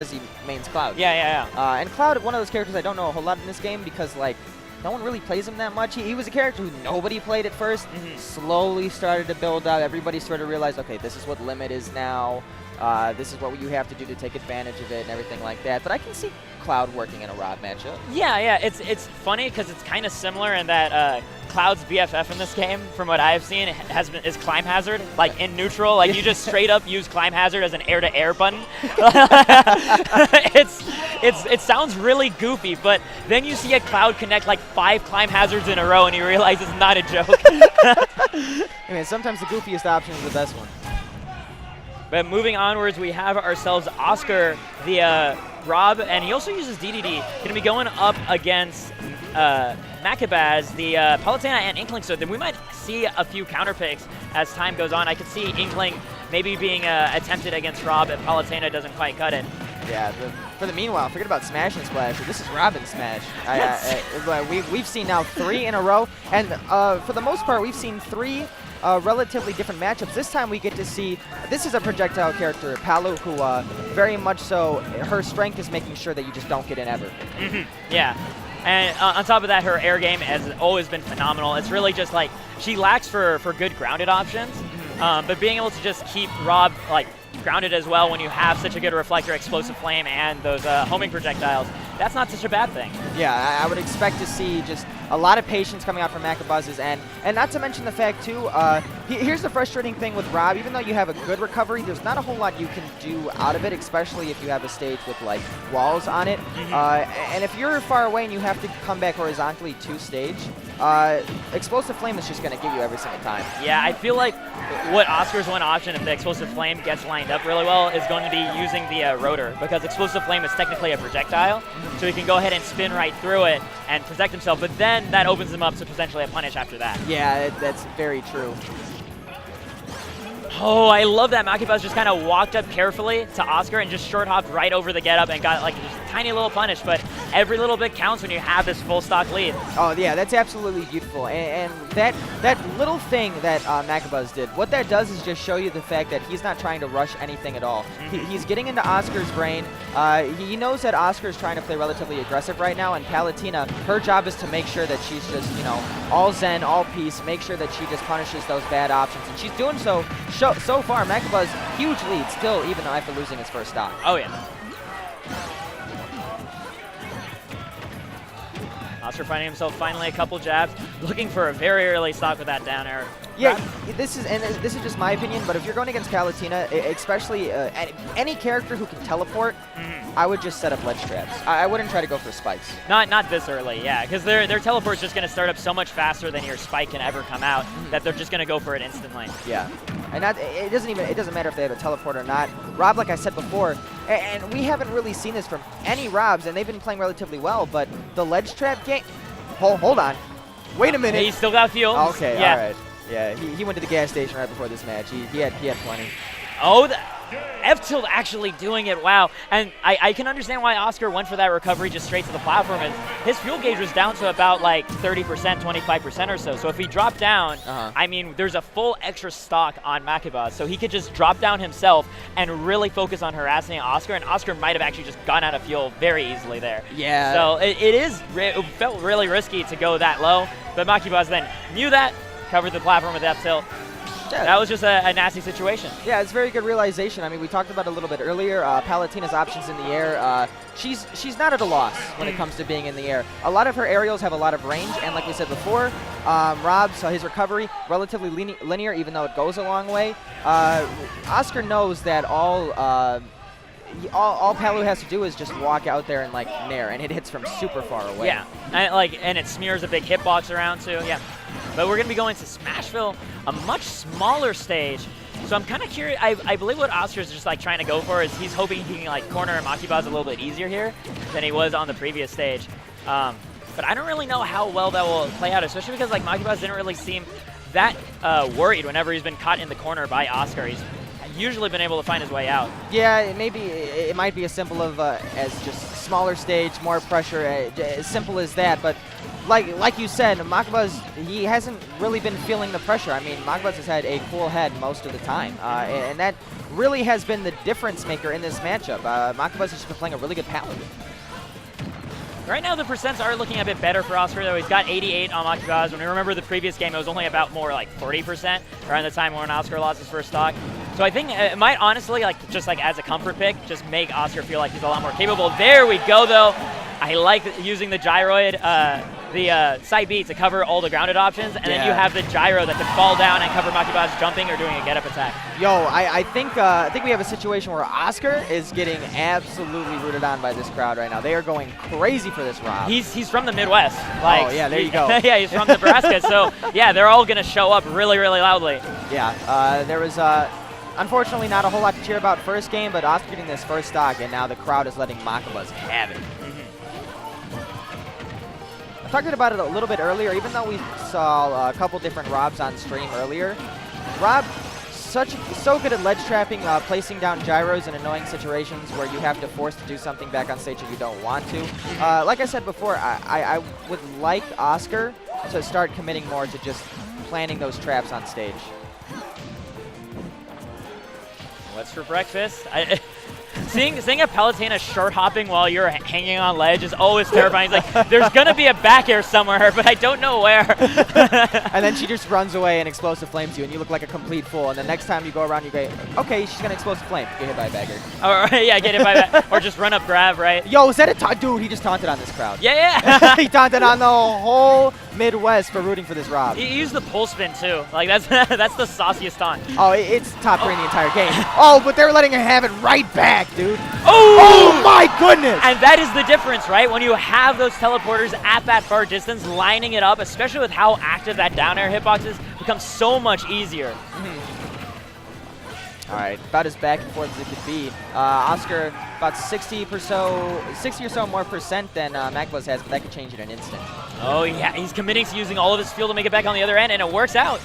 he mains Cloud. Yeah. And Cloud, one of those characters I don't know a whole lot in this game because, like, no one really plays him that much. He was a character who nobody played at first, slowly started to build up. Everybody sort of realized, okay, this is what limit is now. This is what you have to do to take advantage of it and everything like that. But I can see Cloud working in a Rob matchup. Yeah. It's funny because it's kind of similar in that Cloud's BFF in this game, from what I've seen, is Climb Hazard. Like in neutral, like you just straight up use Climb Hazard as an air-to-air button. It sounds really goofy, but then you see a Cloud connect like 5 Climb Hazards in a row, and you realize it's not a joke. I mean, sometimes the goofiest option is the best one. But moving onwards, we have ourselves Oscar, the Rob, and he also uses DDD. Going to be going up against Makibaz, the Palutena, and Inkling, so then we might see a few counter picks as time goes on. I could see Inkling maybe being attempted against Rob if Palutena doesn't quite cut it. Yeah, for the meanwhile, forget about Smash and Splash. This is Robin Smash. We've seen now 3 in a row, and for the most part, we've seen 3 relatively different matchups. This time we get to see, this is a projectile character, Palu, who very much so, her strength is making sure that you just don't get in ever. Yeah. And on top of that, her air game has always been phenomenal. It's really just like, she lacks for good grounded options, but being able to just keep Rob like grounded as well when you have such a good reflector, explosive flame, and those homing projectiles, that's not such a bad thing. Yeah, I would expect to see just a lot of patience coming out from Makibaz's end. And not to mention the fact, too, here's the frustrating thing with Rob. Even though you have a good recovery, there's not a whole lot you can do out of it, especially if you have a stage with, like, walls on it. And if you're far away and you have to come back horizontally to stage, Explosive Flame is just going to get you every single time. Yeah, I feel like what Oscar's one option, if the Explosive Flame gets lined up really well, is going to be using the rotor, because Explosive Flame is technically a projectile, so he can go ahead and spin right through it and protect himself, but then that opens him up to potentially a punish after that. Yeah, that's very true. Oh, I love that Makibaz just kind of walked up carefully to Oscar and just short hopped right over the get up and got like just a tiny little punish, but every little bit counts when you have this full stock lead. Oh yeah, that's absolutely beautiful. And that little thing that Makibaz did, what that does is just show you the fact that he's not trying to rush anything at all. He's getting into Oscar's brain. He knows that Oscar's trying to play relatively aggressive right now, and Palutena, her job is to make sure that she's just, you know, all zen, all peace, make sure that she just punishes those bad options. And she's doing so far. Makibaz, huge lead still, even after losing his first stock. Oh yeah. Oscar finding himself finally a couple jabs, looking for a very early stock with that down air. Yeah, this is just my opinion, but if you're going against Palutena, especially any character who can teleport, I would just set up ledge traps. I wouldn't try to go for spikes. Not this early, yeah, because their teleport's just going to start up so much faster than your spike can ever come out that they're just going to go for it instantly. Yeah, and it doesn't matter if they have a teleport or not. Rob, like I said before, and we haven't really seen this from any Robs, and they've been playing relatively well, but the ledge trap game. Hold on, wait a minute. He's still got fuel. Okay, yeah. All right. Yeah, he went to the gas station right before this match. He had plenty. Oh, F-Tilt actually doing it, wow. And I can understand why Oscar went for that recovery just straight to the platform. And his fuel gauge was down to about like 30%, 25% or so. So if he dropped down, I mean, there's a full extra stock on Makibaz. So he could just drop down himself and really focus on harassing Oscar. And Oscar might have actually just gone out of fuel very easily there. Yeah. So it felt really risky to go that low. But Makibaz then knew that, covered the platform with F-Tilt. Yeah. That was just a nasty situation. Yeah, it's very good realization. I mean, we talked about it a little bit earlier. Palutena's options in the air. She's not at a loss when it comes to being in the air. A lot of her aerials have a lot of range, and like we said before, Rob saw his recovery relatively linear, even though it goes a long way. Oscar knows that all Palu has to do is just walk out there and like nair, and it hits from super far away. Yeah, and it smears a big hitbox around too. Yeah, but we're gonna be going to Smashville, a much smaller stage. So I'm kind of curious. I believe what Oscar's just like trying to go for is he's hoping he can like corner Makibaz a little bit easier here than he was on the previous stage. But I don't really know how well that will play out, especially because like Makibaz didn't really seem that worried whenever he's been caught in the corner by Oscar. He's usually been able to find his way out. Yeah, it might be as simple of as just smaller stage, more pressure, as simple as that. But like you said, Makibaz, he hasn't really been feeling the pressure. I mean, Makibaz has had a cool head most of the time, and that really has been the difference maker in this matchup. Makibaz has just been playing a really good Palu. Right now, the percents are looking a bit better for Oscar, though. He's got 88 on Makibaz. When we remember the previous game, it was only about more like 40% around the time when Oscar lost his first stock. So I think it might honestly, just as a comfort pick, just make Oscar feel like he's a lot more capable. There we go, though. I like using the gyroid, the side B to cover all the grounded options, and then you have the gyro that can fall down and cover Makibaz jumping or doing a get-up attack. Yo, I think we have a situation where Oscar is getting absolutely rooted on by this crowd right now. They are going crazy for this Rob. He's from the Midwest. Oh, yeah, there you go. Yeah, he's from Nebraska, so yeah, they're all going to show up really, really loudly. Yeah, there was unfortunately not a whole lot to cheer about first game, but Oscar getting this first stock, and now the crowd is letting Makibaz have it. I talked about it a little bit earlier, even though we saw a couple different Robs on stream earlier. Rob, so good at ledge trapping, placing down gyros in annoying situations where you have to force to do something back on stage that you don't want to. Like I said before, I would like Oscar to start committing more to just planning those traps on stage. What's for breakfast? Seeing a Palutena short hopping while you're hanging on ledge is always terrifying. It's like, there's going to be a back air somewhere, but I don't know where. And then she just runs away and explosive flames you, and you look like a complete fool. And the next time you go around, you go, okay, she's going to explosive flame. Get hit by a bagger. Oh, yeah, get hit by that. Or just run up grab, right? Yo, is that a taunt? Dude, he just taunted on this crowd. Yeah. He taunted on the whole Midwest for rooting for this Rob. He used the pull spin, too. Like, that's the sauciest taunt. Oh, it's top 3 in the entire game. Oh, but they're letting him have it right back, dude. Oh my goodness! And that is the difference, right? When you have those teleporters at that far distance, lining it up, especially with how active that down air hitbox is, becomes so much easier. All right, about as back and forth as it could be. Oscar about 60 or so more percent than Makibaz has, but that could change in an instant. Oh yeah, he's committing to using all of his fuel to make it back on the other end, and it works out.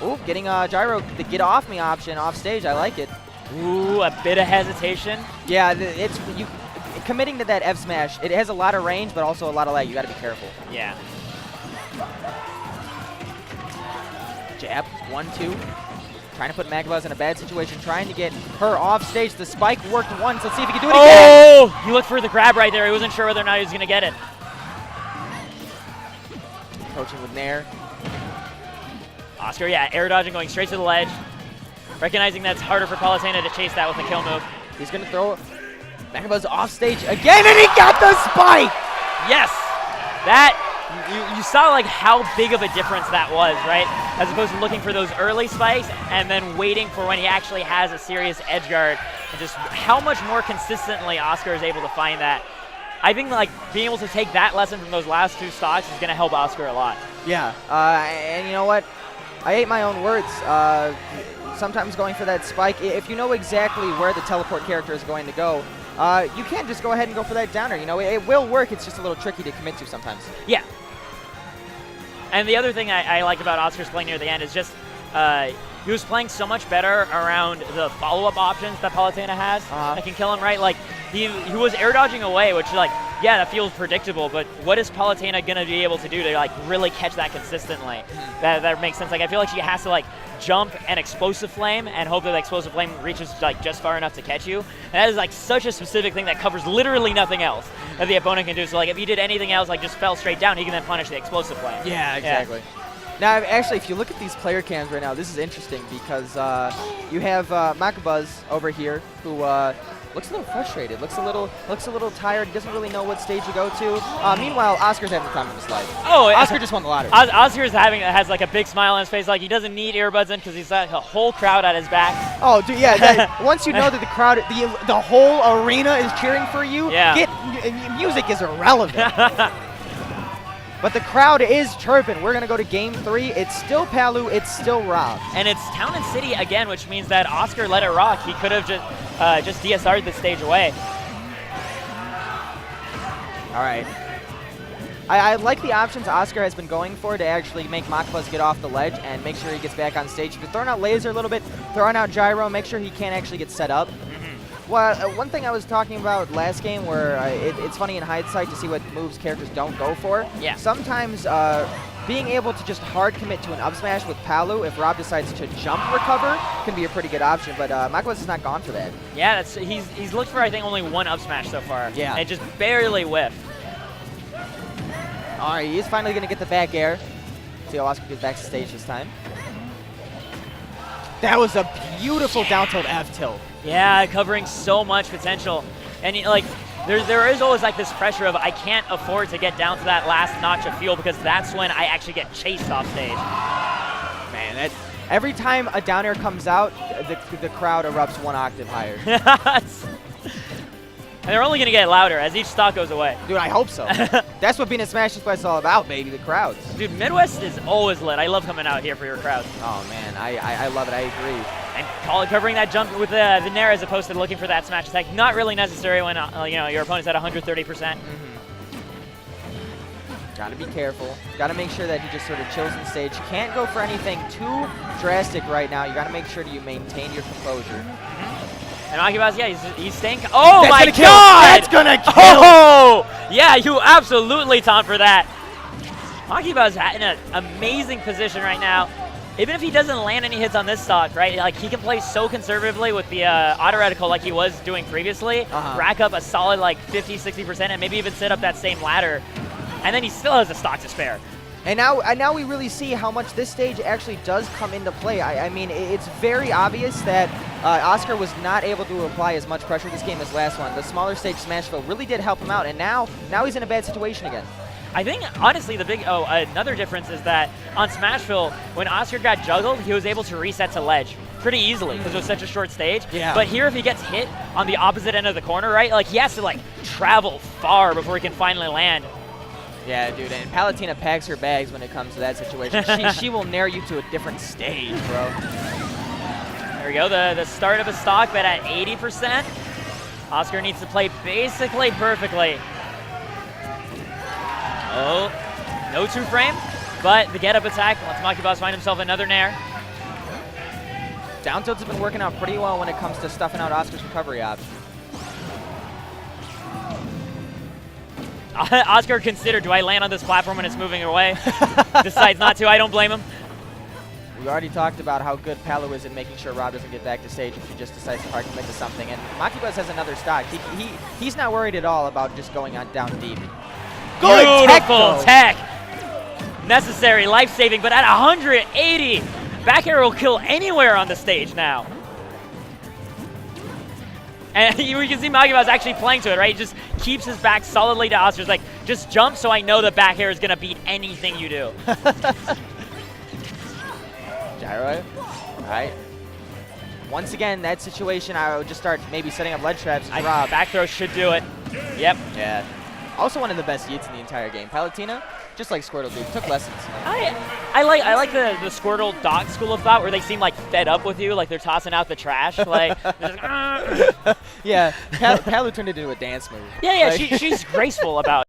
Ooh, getting gyro, the get off me option off stage. I like it. Ooh, a bit of hesitation. Yeah, it's committing to that F smash. It has a lot of range, but also a lot of lag. You got to be careful. Yeah. Jab, 1-2. Trying to put Makibaz in a bad situation, trying to get her off stage. The spike worked once. Let's see if he can do it again. Oh! He looked for the grab right there. He wasn't sure whether or not he was going to get it. Approaching with Nair. Oscar, yeah, air dodging, going straight to the ledge. Recognizing that's harder for Palutena to chase that with a kill move. He's going to throw Makibaz off stage again, and he got the spike! Yes! That, you saw like how big of a difference that was, right? As opposed to looking for those early spikes and then waiting for when he actually has a serious edge guard, and just how much more consistently Oscar is able to find that. I think like being able to take that lesson from those last 2 stocks is going to help Oscar a lot. Yeah, and you know what? I ate my own words. Sometimes going for that spike, if you know exactly where the teleport character is going to go, you can't just go ahead and go for that downer. You know, it will work. It's just a little tricky to commit to sometimes. Yeah. And the other thing I like about Oscar's play near the end is just he was playing so much better around the follow-up options that Palutena has that can kill him, right? Like, he was air dodging away, which, like, yeah, that feels predictable, but what is Palutena going to be able to do to, like, really catch that consistently? That makes sense. Like, I feel like she has to, like, jump and explosive flame and hope that the explosive flame reaches, like, just far enough to catch you. And that is, like, such a specific thing that covers literally nothing else that the opponent can do. So, like, if he did anything else, like, just fell straight down, he can then punish the explosive flame. Yeah, exactly. Yeah. Now, actually, if you look at these player cams right now, this is interesting because you have Makibaz over here who looks a little frustrated, looks a little tired, doesn't really know what stage to go to. Meanwhile, Oscar's having the time of his life. Oh, Oscar just won the lottery. Oscar's has like a big smile on his face, like he doesn't need earbuds in because he's got a whole crowd at his back. Oh, dude, yeah. Once you know that the crowd, the whole arena is cheering for you, music is irrelevant. But the crowd is chirping. We're going to go to game 3. It's still Palu. It's still Rob. And it's Town and City again, which means that Oscar let it rock. He could have just DSR'd the stage away. All right. I like the options Oscar has been going for to actually make Makibaz get off the ledge and make sure he gets back on stage. If you're throwing out laser a little bit, throwing out gyro, make sure he can't actually get set up. Well, one thing I was talking about last game where it's funny in hindsight to see what moves characters don't go for. Yeah. Sometimes being able to just hard commit to an up smash with Palu if Rob decides to jump recover can be a pretty good option, but Makibaz has not gone for that. Yeah, he's looked for, I think, only one up smash so far. Yeah. And it just barely whiffed. All right, he's finally going to get the back air. See how Oscar gets back to stage this time. That was a beautiful down tilt F tilt. Yeah, covering so much potential. And like, there is always like this pressure of I can't afford to get down to that last notch of fuel because that's when I actually get chased off stage. Man, every time a down air comes out, the crowd erupts 1 octave higher. And they're only going to get louder as each stock goes away. Dude, I hope so. That's what being a Smash Fest is all about, baby, the crowds. Dude, Midwest is always lit. I love coming out here for your crowds. Oh, man, I love it. I agree. And covering that jump with the Nair as opposed to looking for that smash attack, not really necessary when you know, your opponent's at 130%. Gotta be careful. Gotta make sure that he just sort of chills on stage. Can't go for anything too drastic right now. You gotta make sure that you maintain your composure. And Makibaz, yeah, he's staying. Oh That's my gonna God! That's gonna kill! Oh, yeah, you absolutely taunt for that. Makibaz in an amazing position right now. Even if he doesn't land any hits on this stock, right? Like he can play so conservatively with the auto reticle like he was doing previously, rack up a solid like 50-60%, and maybe even set up that same ladder. And then he still has a stock to spare. And now we really see how much this stage actually does come into play. I mean, it's very obvious that Oscar was not able to apply as much pressure this game as last one. The smaller stage Smashville really did help him out, and now he's in a bad situation again. I think, honestly, another difference is that on Smashville, when Oscar got juggled, he was able to reset to ledge pretty easily because it was such a short stage. Yeah. But here, if he gets hit on the opposite end of the corner, right, like he has to like travel far before he can finally land. Yeah, dude, and Palutena packs her bags when it comes to that situation. she will nair you to a different stage, bro. There we go, the start of a stock, but at 80%. Oscar needs to play basically perfectly. Oh, no 2-frame, but the get-up attack lets Makibaz find himself another nair. Down tilts have been working out pretty well when it comes to stuffing out Oscar's recovery options. Oscar considered, do I land on this platform when it's moving away? Decides not to, I don't blame him. We already talked about how good Palu is in making sure Rob doesn't get back to stage if he just decides to hard commit to something. And Makibaz has another stock. He's not worried at all about just going on down deep. Good Beautiful tech. Necessary, life-saving, but at 180, back air will kill anywhere on the stage now. And you can see Makibaz actually playing to it, right? He just keeps his back solidly to Oscar's like, just jump so I know the back air is going to beat anything you do. Gyro. All right. Once again, that situation, I would just start maybe setting up ledge traps to Rob. Back throw should do it. Yep. Yeah. Also one of the best yeets in the entire game. Palutena, just like Squirtle dude, took lessons. I like the Squirtle dog school of thought where they seem like fed up with you, like they're tossing out the trash. Like, yeah, Palu turned it into a dance move. Yeah, like, she's graceful about